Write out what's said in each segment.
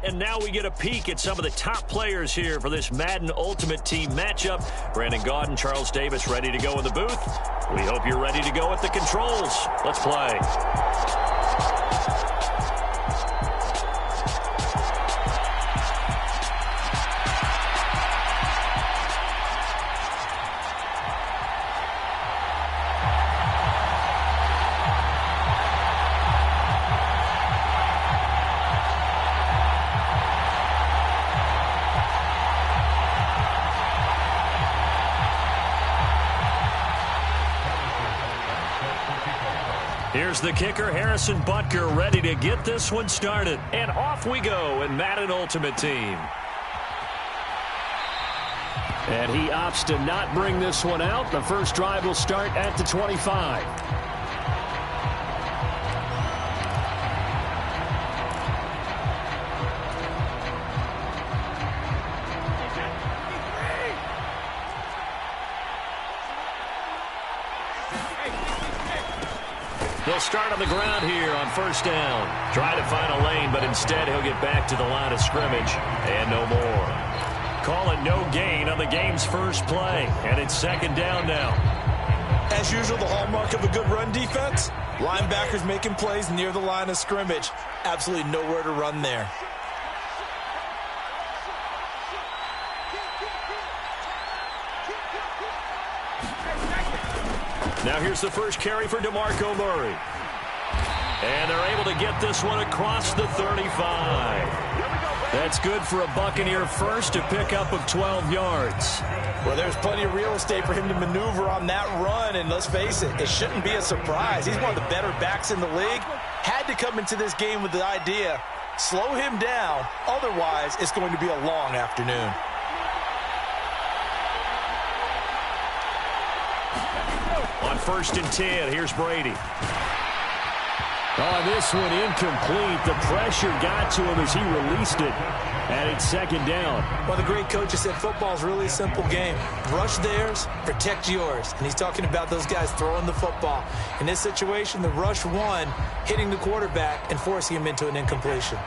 And now we get a peek at some of the top players here for this Madden Ultimate Team matchup. Brandon Gaudin, Charles Davis ready to go in the booth. We hope you're ready to go at the controls. Let's play. Here's the kicker, Harrison Butker, ready to get this one started. And off we go in Madden Ultimate Team. And he opts to not bring this one out. The first drive will start at the 25. He'll start on the ground here on first down. Try to find a lane, but instead he'll get back to the line of scrimmage and no more. Call it no gain on the game's first play, and it's second down now. As usual, the hallmark of a good run defense, linebackers making plays near the line of scrimmage. Absolutely nowhere to run there. Now here's the first carry for DeMarco Murray. And they're able to get this one across the 35. That's good for a Buccaneer first, a pickup of 12 yards. Well, there's plenty of real estate for him to maneuver on that run, and let's face it, it shouldn't be a surprise. He's one of the better backs in the league. Had to come into this game with the idea, slow him down, otherwise it's going to be a long afternoon. On first and 10, here's Brady. Oh, this one incomplete. The pressure got to him as he released it. And it's second down. Well, the great coach has said football is really a simple game. Rush theirs, protect yours. And he's talking about those guys throwing the football. In this situation, the rush won, hitting the quarterback and forcing him into an incompletion.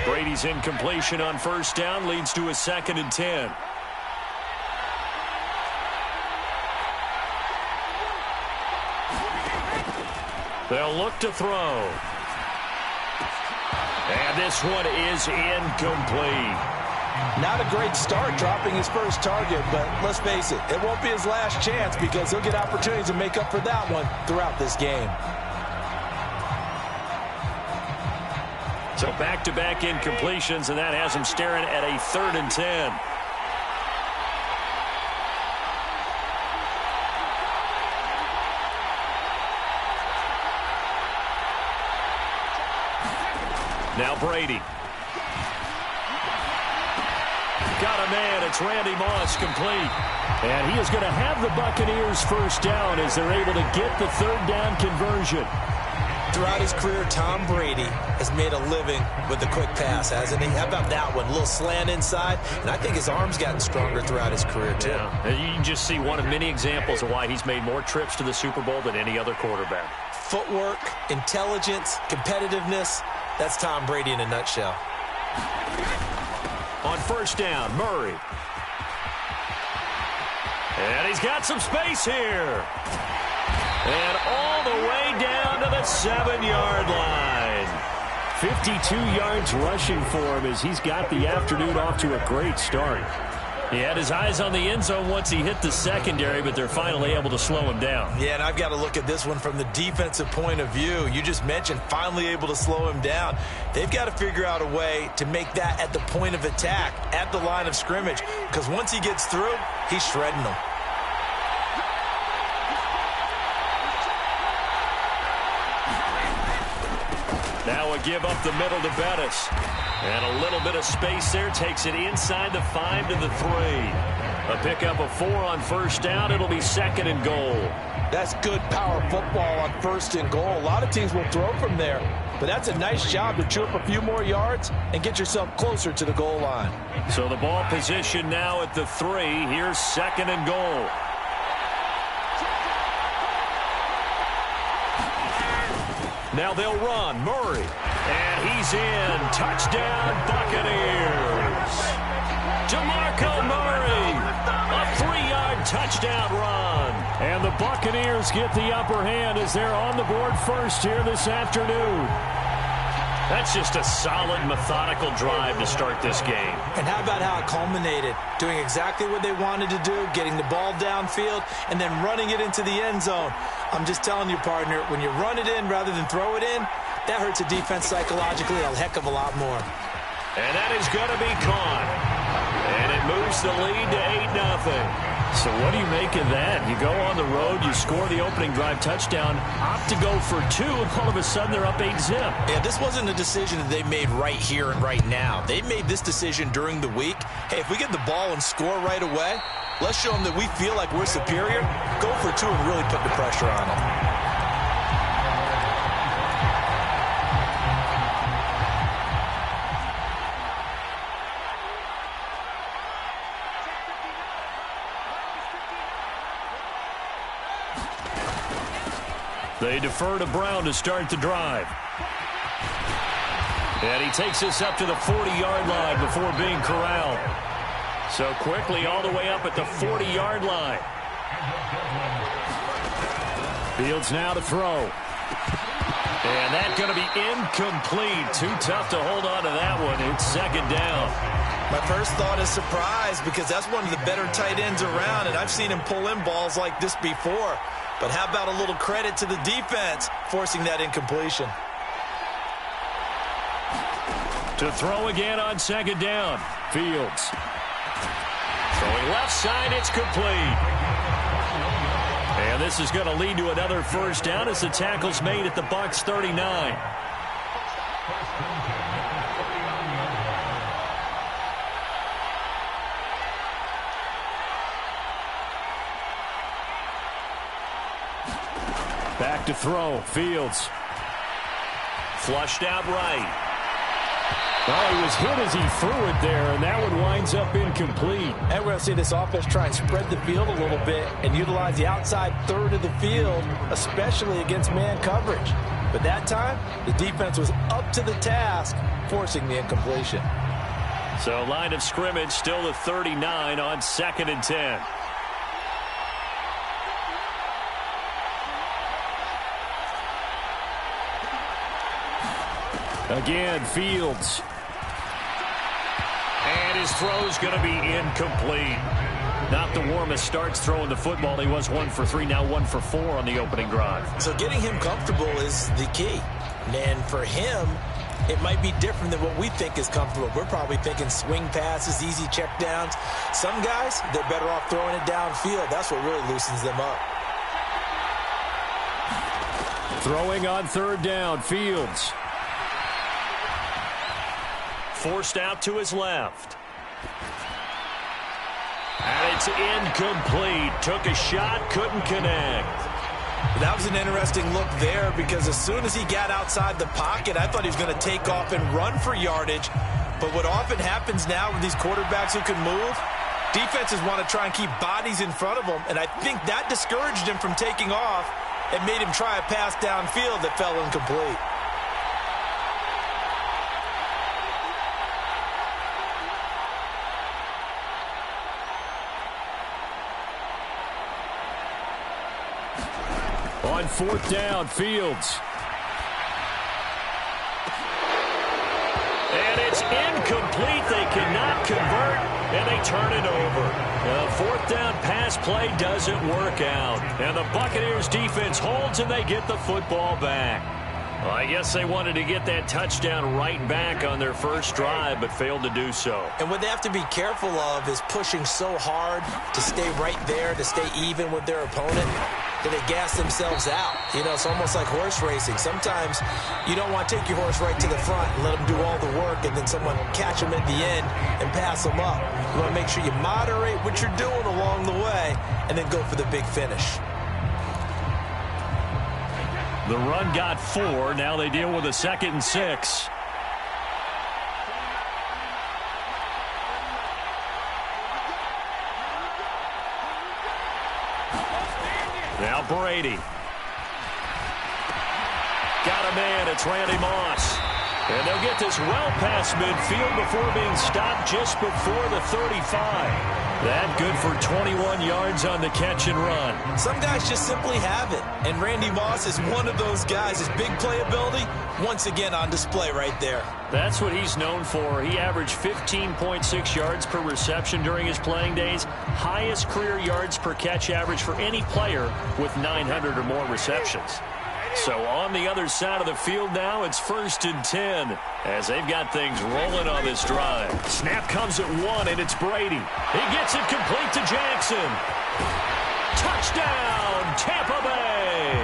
Brady's incompletion on first down leads to a second and 10. They'll look to throw. And this one is incomplete. Not a great start dropping his first target, but let's face it, it won't be his last chance because he'll get opportunities to make up for that one throughout this game. So back-to-back incompletions, and that has him staring at a 3rd and 10. Now Brady. Got a man. It's Randy Moss, complete. And he is going to have the Buccaneers first down as they're able to get the 3rd down conversion. Throughout his career, Tom Brady has made a living with the quick pass, hasn't he? How about that one? A little slant inside, and I think his arm's gotten stronger throughout his career, too. Yeah. You can just see one of many examples of why he's made more trips to the Super Bowl than any other quarterback. Footwork, intelligence, competitiveness. That's Tom Brady in a nutshell. On first down, Murray. And he's got some space here. And all the way down to the 7-yard line. 52 yards rushing for him as he's got the afternoon off to a great start. He had his eyes on the end zone once he hit the secondary, but they're finally able to slow him down. Yeah, and I've got to look at this one from the defensive point of view. You just mentioned finally able to slow him down. They've got to figure out a way to make that at the point of attack, at the line of scrimmage, because once he gets through, he's shredding them. Now a give up the middle to Bettis. And a little bit of space there takes it inside the 5 to the 3. A pickup of 4 on first down. It'll be 2nd and goal. That's good power football on 1st and goal. A lot of teams will throw from there, but that's a nice job to chew up a few more yards and get yourself closer to the goal line. So the ball position now at the 3. Here's 2nd and goal. Now they'll run. Murray. And he's in. Touchdown, Buccaneers. DeMarco Murray. A 3-yard touchdown run. And the Buccaneers get the upper hand as they're on the board first here this afternoon. That's just a solid, methodical drive to start this game. And how about how it culminated? Doing exactly what they wanted to do, getting the ball downfield, and then running it into the end zone. I'm just telling you, partner, when you run it in rather than throw it in, that hurts a defense psychologically a heck of a lot more. And that is going to be caught. And it moves the lead to 8-0. So what do you make of that? You go on the road, you score the opening drive touchdown, opt to go for 2, and all of a sudden they're up 8-zip. Yeah, this wasn't a decision that they made right here and right now. They made this decision during the week. Hey, if we get the ball and score right away, let's show them that we feel like we're superior. Go for 2 and really put the pressure on them. They defer to Brown to start the drive. And he takes us up to the 40-yard line before being corralled. So quickly all the way up at the 40-yard line. Fields now to throw. And that's going to be incomplete. Too tough to hold on to that one. It's second down. My first thought is surprise because that's one of the better tight ends around, and I've seen him pull in balls like this before. But how about a little credit to the defense forcing that incompletion? To throw again on second down. Fields. Throwing left side, it's complete. And this is going to lead to another first down as the tackle's made at the Bucs 39. Back to throw. Fields. Flushed out right. Well, he was hit as he threw it there, and that one winds up incomplete. And we're going to see this offense try and spread the field a little bit and utilize the outside third of the field, especially against man coverage. But that time, the defense was up to the task, forcing the incompletion. So line of scrimmage still the 39 on 2nd and 10. Again, Fields. And his throw's going to be incomplete. Not the warmest starts throwing the football. He was 1 for 3, now 1 for 4 on the opening drive. So getting him comfortable is the key. And for him, it might be different than what we think is comfortable. We're probably thinking swing passes, easy checkdowns. Some guys, they're better off throwing it downfield. That's what really loosens them up. Throwing on 3rd down, Fields. Forced out to his left. And it's incomplete. Took a shot, couldn't connect. That was an interesting look there because as soon as he got outside the pocket, I thought he was going to take off and run for yardage. But what often happens now with these quarterbacks who can move, defenses want to try and keep bodies in front of them. And I think that discouraged him from taking off and made him try a pass downfield that fell incomplete. On 4th down, Fields. And it's incomplete. They cannot convert, and they turn it over. The 4th down pass play doesn't work out. And the Buccaneers defense holds, and they get the football back. Well, I guess they wanted to get that touchdown right back on their first drive, but failed to do so. And what they have to be careful of is pushing so hard to stay right there, to stay even with their opponent, that they gas themselves out. You know, it's almost like horse racing. Sometimes you don't want to take your horse right to the front and let them do all the work and then someone catch them at the end and pass them up. You want to make sure you moderate what you're doing along the way and then go for the big finish. The run got 4. Now they deal with a 2nd and 6. Now Brady. Got a man. It's Randy Moss. And they'll get this well past midfield before being stopped just before the 35. That good for 21 yards on the catch and run. Some guys just simply have it. And Randy Moss is one of those guys. His big playability, once again on display right there. That's what he's known for. He averaged 15.6 yards per reception during his playing days. Highest career yards per catch average for any player with 900 or more receptions. So on the other side of the field now, it's 1st and 10 as they've got things rolling on this drive. Snap comes at 1, and it's Brady. He gets it complete to Jackson. Touchdown, Tampa Bay.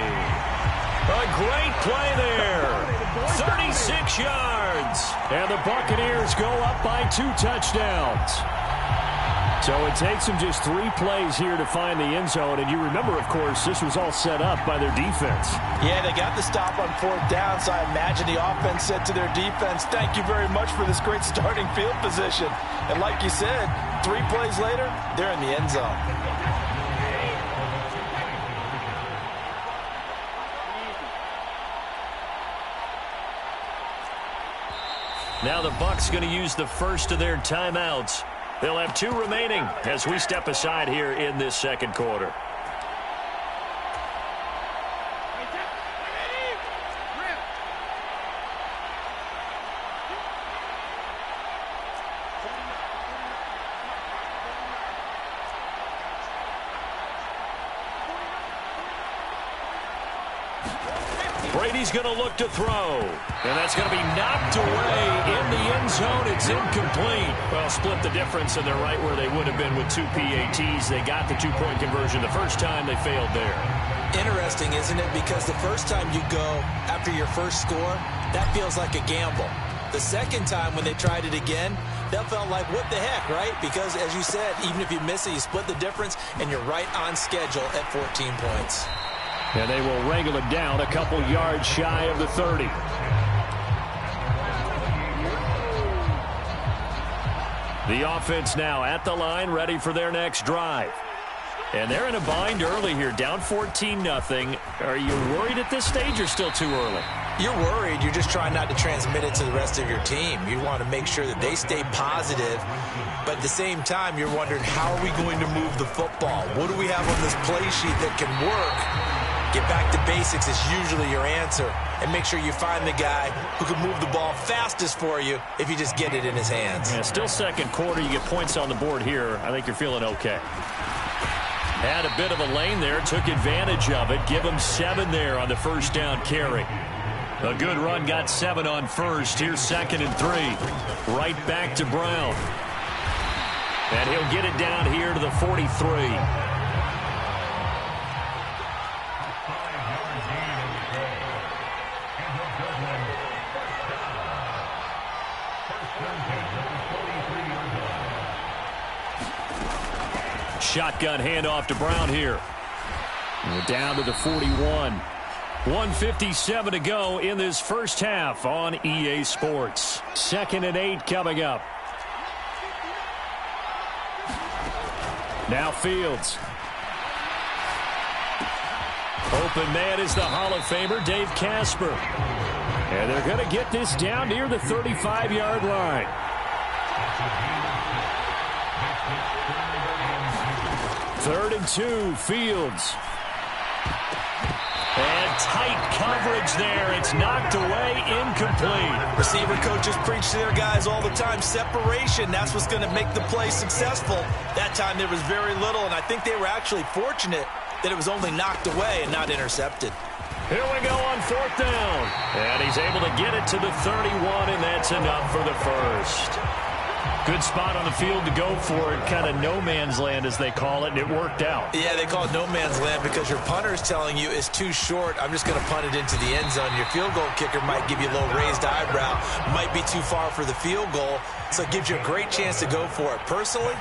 A great play there. 36 yards. And the Buccaneers go up by 2 touchdowns. So it takes them just 3 plays here to find the end zone. And you remember, of course, this was all set up by their defense. Yeah, they got the stop on 4th down, so I imagine the offense said to their defense, thank you very much for this great starting field position. And like you said, 3 plays later, they're in the end zone. Now the Bucs going to use the first of their timeouts. They'll have 2 remaining as we step aside here in this second quarter. Brady's going to look to throw. And that's going to be knocked away in the end zone. It's incomplete. Well, split the difference, and they're right where they would have been with 2 PATs. They got the 2-point conversion the first time. They failed there. Interesting, isn't it? Because the first time you go after your first score, that feels like a gamble. The second time when they tried it again, that felt like, what the heck, right? Because, as you said, even if you miss it, you split the difference, and you're right on schedule at 14 points. And they will wrangle it down a couple yards shy of the 30. The offense now at the line, ready for their next drive. And they're in a bind early here, down 14-0. Are you worried at this stage or still too early? You're worried. You're just trying not to transmit it to the rest of your team. You want to make sure that they stay positive. But at the same time, you're wondering, how are we going to move the football? What do we have on this play sheet that can work? Get back to basics is usually your answer. And make sure you find the guy who can move the ball fastest for you if you just get it in his hands. Yeah, still second quarter. You get points on the board here. I think you're feeling okay. Had a bit of a lane there. Took advantage of it. Give him 7 there on the first down carry. A good run. Got 7 on first. Here's 2nd and 3. Right back to Brown. And he'll get it down here to the 43. Shotgun handoff to Brown here. We're down to the 41. 1:57 to go in this first half on EA Sports. 2nd and 8 coming up. Now Fields. Open man is the Hall of Famer, Dave Casper. And they're going to get this down near the 35-yard line. Third and 2, Fields. And tight coverage there. It's knocked away, incomplete. Receiver coaches preach to their guys all the time. Separation, that's what's going to make the play successful. That time there was very little, and I think they were actually fortunate that it was only knocked away and not intercepted. Here we go on 4th down. And he's able to get it to the 31, and that's enough for the first. Good spot on the field to go for it. Kind of no man's land, as they call it, and it worked out. Yeah, they call it no man's land because your punter is telling you it's too short. I'm just going to punt it into the end zone. Your field goal kicker might give you a little raised eyebrow. Might be too far for the field goal, so it gives you a great chance to go for it. Personally,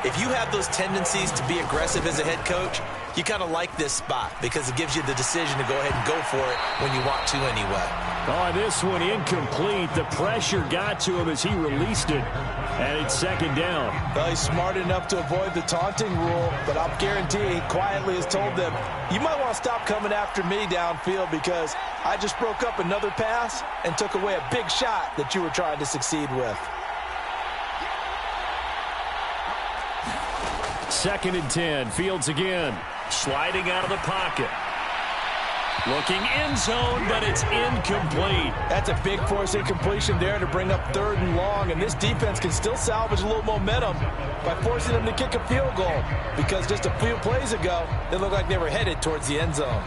if you have those tendencies to be aggressive as a head coach, you kind of like this spot because it gives you the decision to go ahead and go for it when you want to anyway. Oh, this one incomplete. The pressure got to him as he released it. And it's second down. Well, he's smart enough to avoid the taunting rule, but I'll guarantee he quietly has told them, you might want to stop coming after me downfield because I just broke up another pass and took away a big shot that you were trying to succeed with. 2nd and 10. Fields again. Sliding out of the pocket. Looking end zone, but it's incomplete. That's a big force incompletion there to bring up 3rd and long, and this defense can still salvage a little momentum by forcing them to kick a field goal because just a few plays ago, they looked like they were headed towards the end zone.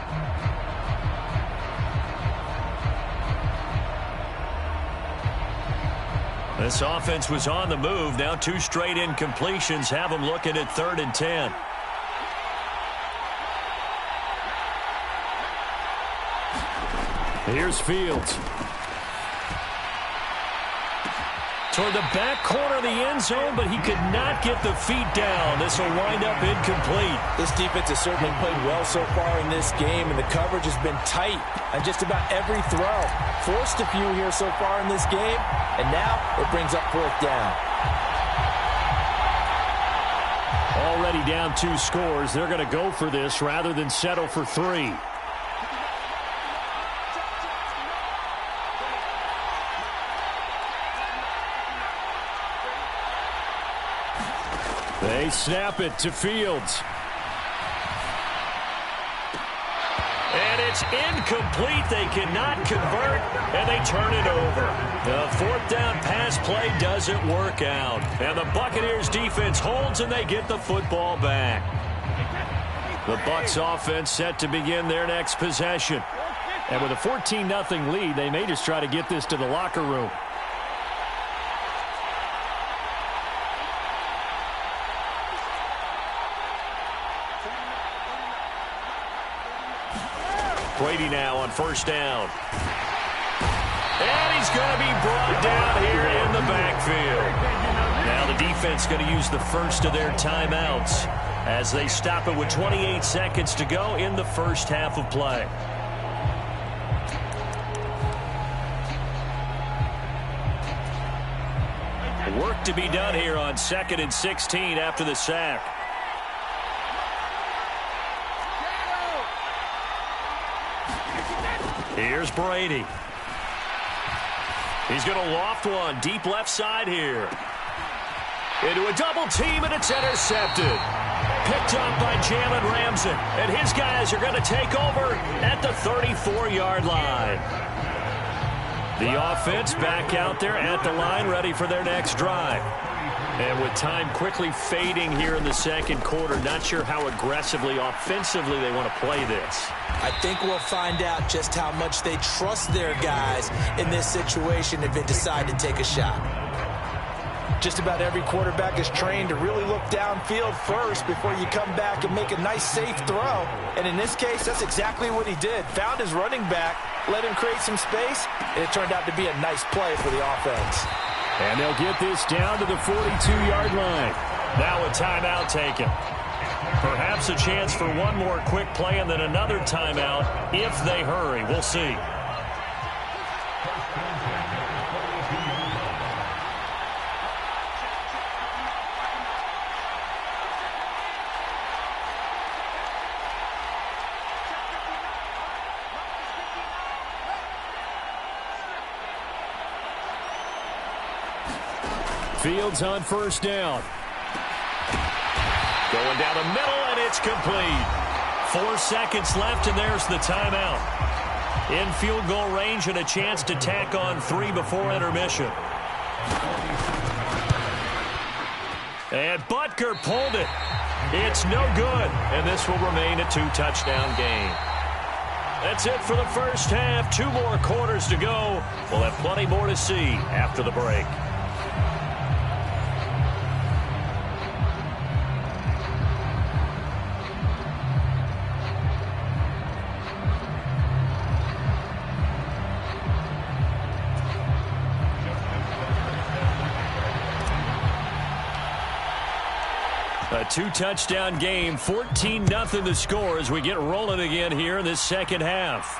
This offense was on the move. Now 2 straight incompletions have them looking at 3rd and 10. Here's Fields. Toward the back corner of the end zone, but he could not get the feet down. This will wind up incomplete. This defense has certainly played well so far in this game, and the coverage has been tight on just about every throw. Forced a few here so far in this game, and now it brings up 4th down. Already down 2 scores. They're going to go for this rather than settle for 3. They snap it to Fields. And it's incomplete. They cannot convert, and they turn it over. The 4th down pass play doesn't work out. And the Buccaneers defense holds, and they get the football back. The Bucs offense set to begin their next possession. And with a 14-0 lead, they may just try to get this to the locker room. Brady now on 1st down. And he's going to be brought down here in the backfield. Now the defense going to use the first of their timeouts as they stop it with 28 seconds to go in the first half of play. Work to be done here on 2nd and 16 after the sack. Here's Brady. He's going to loft one deep left side here. Into a double team, and it's intercepted. Picked up by Jalen Ramsey. And his guys are going to take over at the 34-yard line. The offense back out there at the line, ready for their next drive. And with time quickly fading here in the 2nd quarter, not sure how aggressively, offensively they want to play this. I think we'll find out just how much they trust their guys in this situation if they decide to take a shot. Just about every quarterback is trained to really look downfield first before you come back and make a nice, safe throw. And in this case, that's exactly what he did. Found his running back, let him create some space, and it turned out to be a nice play for the offense. And they'll get this down to the 42-yard line. Now a timeout taken. Perhaps a chance for one more quick play and then another timeout if they hurry. We'll see. Fields on 1st down. Going down the middle, and it's complete. 4 seconds left, and there's the timeout. In field goal range and a chance to tack on 3 before intermission. And Butker pulled it. It's no good, and this will remain a 2-touchdown game. That's it for the first half. 2 more quarters to go. We'll have plenty more to see after the break. A 2-touchdown game, 14-0 the score as we get rolling again here in this second half.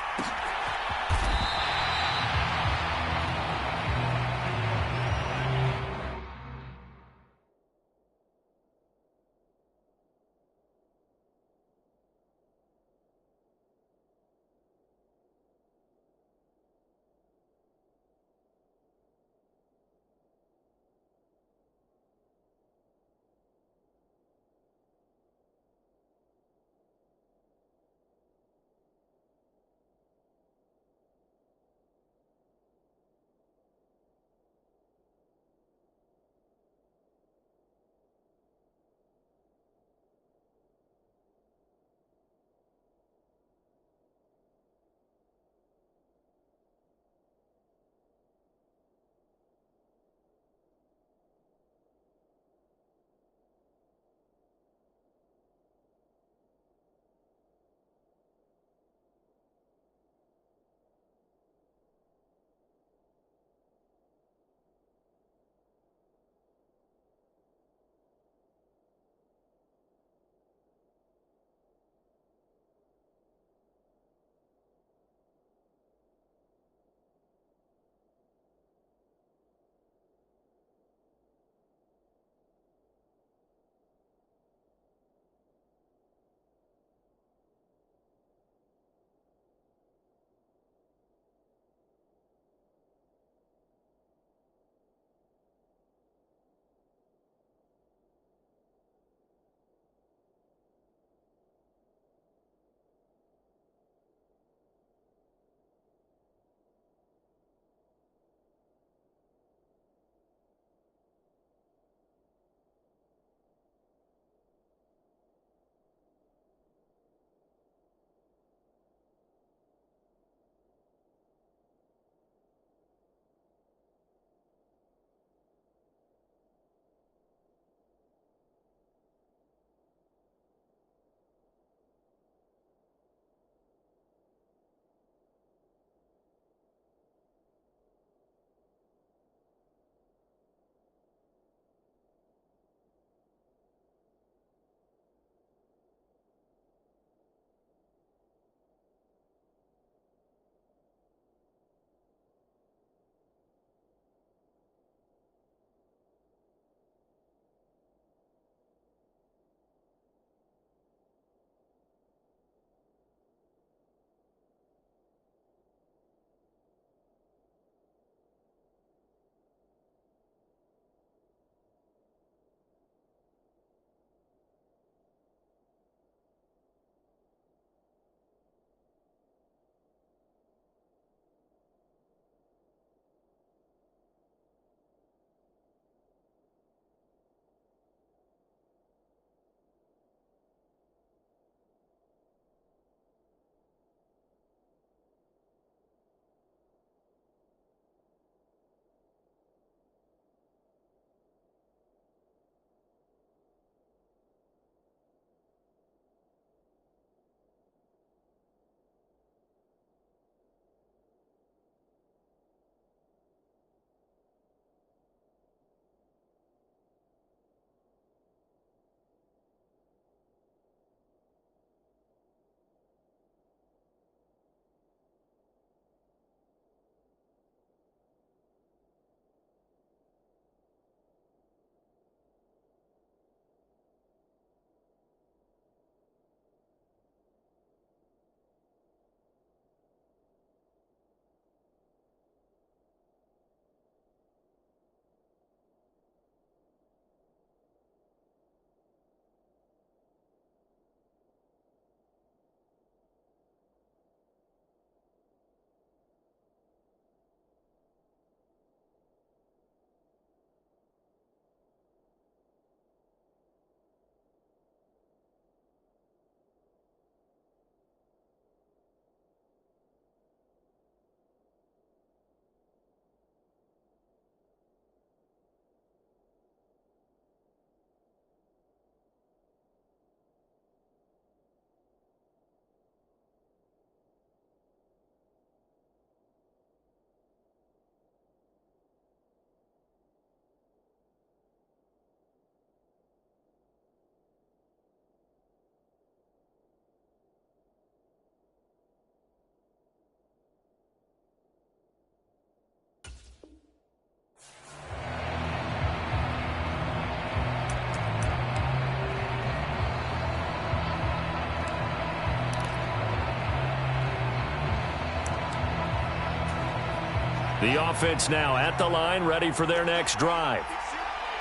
The offense now at the line, ready for their next drive.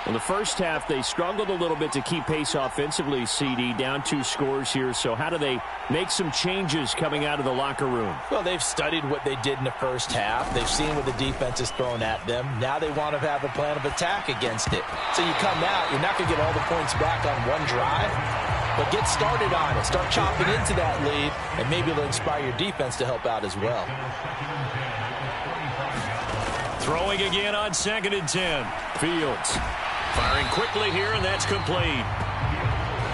In the first half, they struggled a little bit to keep pace offensively, CD, down 2 scores here. So how do they make some changes coming out of the locker room? Well, they've studied what they did in the first half. They've seen what the defense is throwing at them. Now they want to have a plan of attack against it. So you come out, you're not going to get all the points back on one drive, but get started on it. Start chopping into that lead, and maybe it'll inspire your defense to help out as well. Throwing again on 2nd and 10. Fields firing quickly here, and that's complete.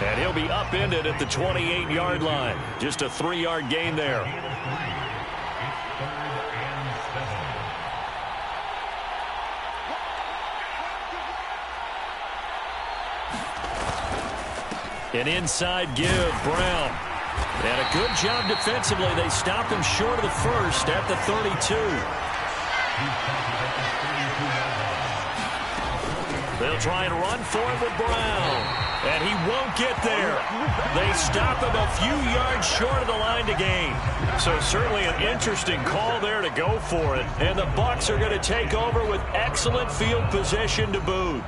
And he'll be upended at the 28-yard line. Just a 3-yard gain there. An inside give, Brown. And a good job defensively. They stopped him short of the first at the 32. They'll try and run for him with Brown. And he won't get there. They stop him a few yards short of the line to gain. So certainly an interesting call there to go for it. And the Bucs are going to take over with excellent field position to boot.